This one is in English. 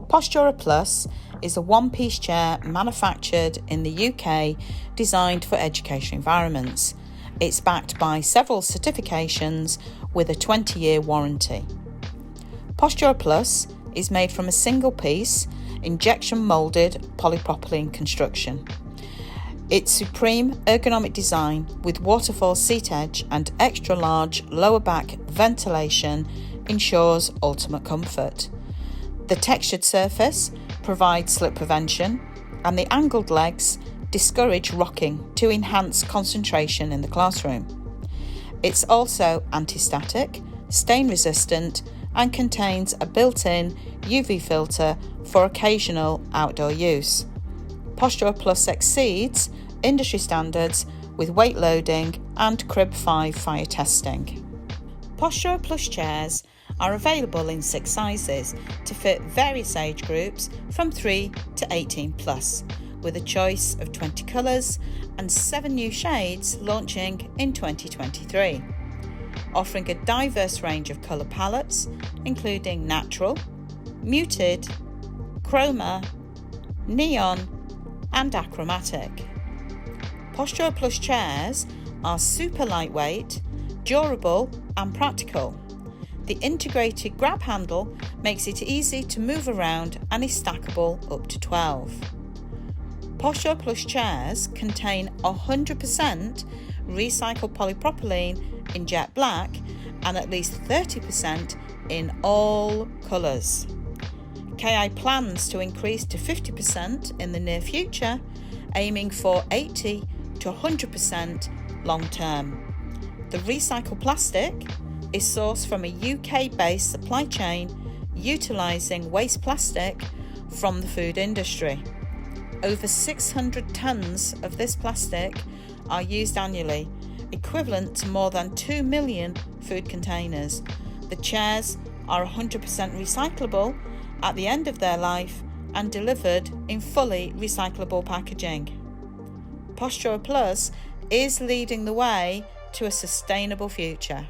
Postura Plus is a one-piece chair manufactured in the UK designed for education environments. It's backed by several certifications with a 20-year warranty. Postura Plus is made from a single piece, injection moulded polypropylene construction. Its supreme ergonomic design with waterfall seat edge and extra large lower back ventilation ensures ultimate comfort. The textured surface provides slip prevention, and the angled legs discourage rocking to enhance concentration in the classroom. It's also anti-static, stain resistant, and contains a built-in UV filter for occasional outdoor use. Postura Plus exceeds industry standards with weight loading and Crib 5 fire testing. Postura Plus chairs are available in 6 sizes to fit various age groups from 3 to 18 plus, with a choice of 20 colours and 7 new shades launching in 2023. Offering a diverse range of colour palettes, including natural, muted, chroma, neon, and achromatic. Postura Plus chairs are super lightweight, durable, and practical. The integrated grab handle makes it easy to move around and is stackable up to 12. Postura Plus chairs contain 100% recycled polypropylene in jet black and at least 30% in all colours. KI plans to increase to 50% in the near future, aiming for 80 to 100% long term. The recycled plastic is sourced from a UK-based supply chain utilising waste plastic from the food industry. Over 600 tonnes of this plastic are used annually, equivalent to more than 2 million food containers. The chairs are 100% recyclable at the end of their life and delivered in fully recyclable packaging. Postura Plus is leading the way to a sustainable future.